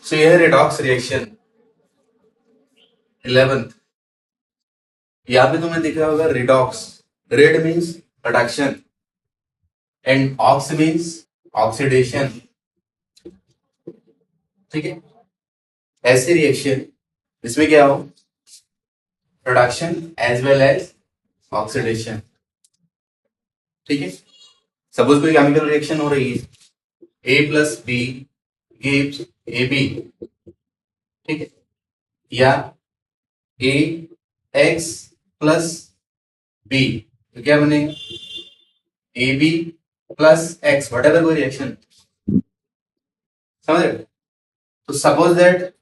सो यह redox reaction 11th, यहाँ पे तुम्हें दिख रहा होगा redox. Red means reduction and ox means oxidation. ठीक है, ऐसे रिएक्शन इसमें क्या हो, reduction as well as oxidation. ठीक है, सपोज कोई केमिकल रिएक्शन हो रही है, A plus B gives A B. ठीक है, या ए एक्स प्लस बी, तो क्या बनेगा, A B plus X, whatever कोई रिएक्शन। समझ रहे हो? तो सपोज दैट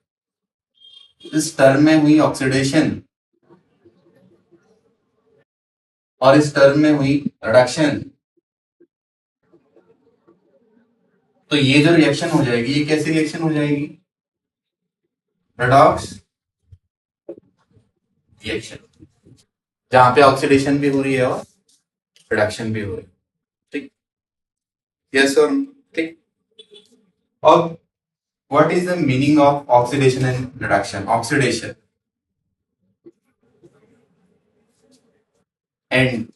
इस टर्म में हुई ऑक्सीडेशन और इस टर्म में हुई रिडक्शन, तो ये जो रिएक्शन हो जाएगी, ये कैसी रिएक्शन हो जाएगी, रिडॉक्स रिएक्शन, जहां पे ऑक्सीडेशन भी हो रही है और रिडक्शन भी हो रही है। ठीक, यस और ठीक। और what is the meaning of oxidation and reduction? Oxidation and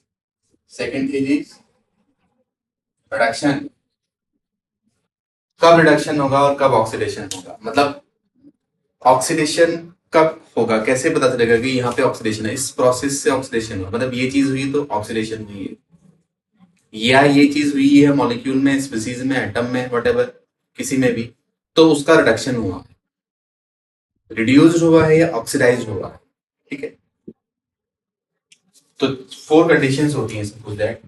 second चीज इज रिडक्शन। कब रिडक्शन होगा और कब ऑक्सीडेशन होगा, मतलब ऑक्सीडेशन कब होगा, कैसे पता चलेगा कि यहाँ पे ऑक्सीडेशन है, इस प्रोसेस से ऑक्सीडेशन हुआ, मतलब ये चीज हुई तो ऑक्सीडेशन हुई है, या ये चीज हुई है मॉलिक्यूल में, स्पीसीज में, एटम में, वट किसी में भी, तो उसका रिडक्शन हुआ है, रिड्यूस्ड हुआ है या ऑक्सीडाइज हुआ है। ठीक है, तो 4 कंडीशंस होती हैं suppose that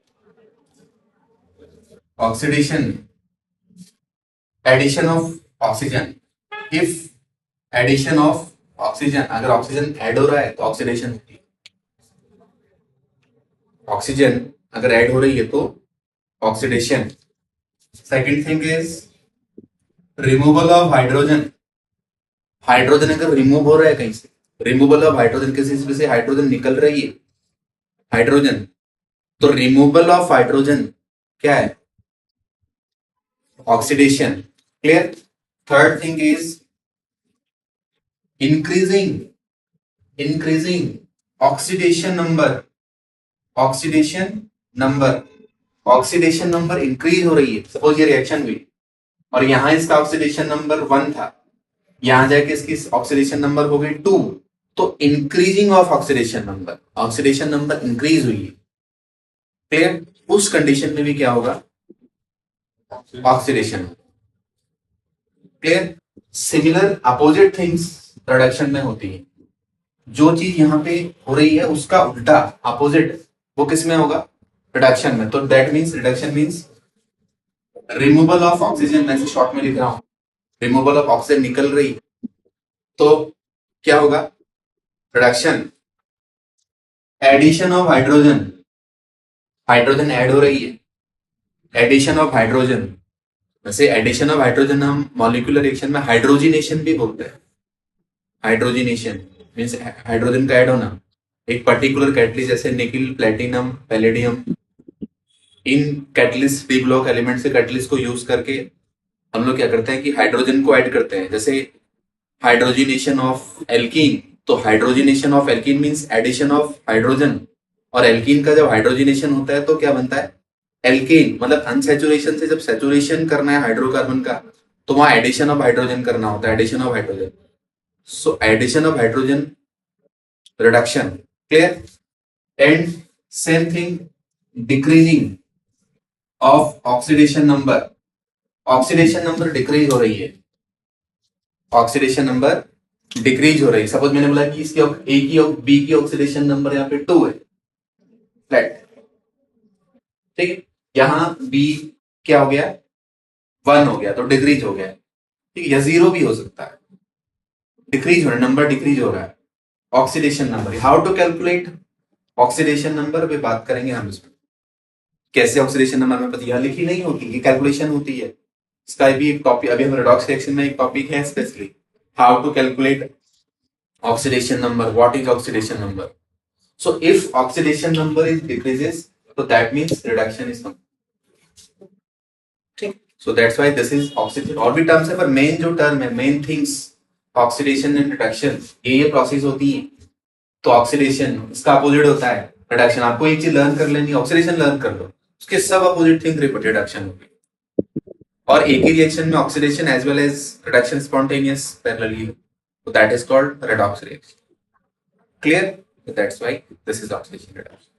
oxidation, addition of oxygen, if addition of oxygen, अगर ऑक्सीजन ऐड हो रहा है तो ऑक्सीडेशन होती है, ऑक्सीजन अगर ऐड हो रही है तो oxidation. Second thing is removal of hydrogen, hydrogen अगर रिमूव हो रहा है कहीं से, रिमूवल ऑफ हाइड्रोजन, किसी से हाइड्रोजन निकल रही है, हाइड्रोजन, तो रिमूवल ऑफ हाइड्रोजन क्या है, oxidation. Clear? Third thing is increasing oxidation number, oxidation number, oxidation number increase हो रही है, सपोज ये रिएक्शन हुई और यहां इसका ऑक्सीडेशन नंबर 1 था, यहां जाके इसकी ऑक्सीडेशन नंबर हो गई 2, तो increasing of oxidation number, oxidation number increase हुई है। क्लियर? उस कंडीशन में भी क्या होगा, oxidation. Clear? Similar opposite things reduction में होती है, जो चीज यहां पे हो रही है उसका उल्टा अपोजिट वो किस में होगा, रिडक्शन में। तो that means reduction means removal of oxygen, मैं शॉर्ट में लिख रहा हूं, रिमूवल ऑफ ऑक्सीजन निकल रही, तो क्या होगा, reduction. Addition of hydrogen, hydrogen add हो रही है, एडिशन ऑफ हाइड्रोजन, वैसे एडिशन ऑफ हाइड्रोजन हम मॉलिक्यूलर रिएक्शन में हाइड्रोजिनेशन भी बोलते हैं, हाइड्रोजिनेशन मीन्स हाइड्रोजन का ऐड होना, एक पर्टिकुलर कैटलिस्ट जैसे निकिल, प्लेटिनम, पैलेडियम, इन कैटलिस्ट डी ब्लॉक एलिमेंट से कैटलिस्ट को यूज करके हम लोग क्या करते हैं कि हाइड्रोजन को ऐड करते हैं, जैसे हाइड्रोजिनेशन ऑफ एल्कीन, तो hydrogenation of alkene means addition of hydrogen, और एल्कीन का जब हाइड्रोजिनेशन होता है तो क्या बनता है, एल्कीन, मतलब अनसेचुरेशन से जब सेचुरेशन करना है हाइड्रोकार्बन का, तो वहां एडिशन ऑफ हाइड्रोजन करना होता है, addition of hydrogen, so addition of hydrogen, reduction. Clear? And same thing decreasing of oxidation number, oxidation number decrease हो रही है, ऑक्सीडेशन नंबर डिक्रीज हो रही है, सपोज मैंने बोला कि इसकी ए की और बी की ऑक्सीडेशन नंबर यहाँ पे 2 है, फ्लैट। ठीक है, यहां बी क्या हो गया, 1 हो गया, तो डिक्रीज हो गया। ठीक है, या 0 भी हो सकता है, डिक्रीज हो रहा है, नंबर डिक्रीज हो रहा है, oxidation number. How to calculate oxidation number पे बात करेंगे हम इसमें, कैसे ऑक्सीडेशन नंबर में यहाँ लिखी नहीं होती, ये कैलकुलेशन होती है, इसका भी एक टॉपिक, अभी हम रिडॉक्स रिएक्शन में एक टॉपिक है specially, how to calculate oxidation number, what is oxidation number, so if oxidation number is decreases, so that means reduction is coming. ठीक, so that's why this is oxidation. और भी terms है पर main जो term है, main things, oxidation and reduction, ये process होती है. तो ऑक्सीडेशन इसका अपोजिट होता है रिडक्शन. आपको एक चीज लर्न कर लेनी, ऑक्सीडेशन लर्न कर लो, उसके सब अपोजिट थिंग रिडक्शन होगी. और एक ही रिएक्शन में oxidation as well as reduction spontaneous parallelly, so that is called redox reaction. Clear? So that's why this is oxidation reduction.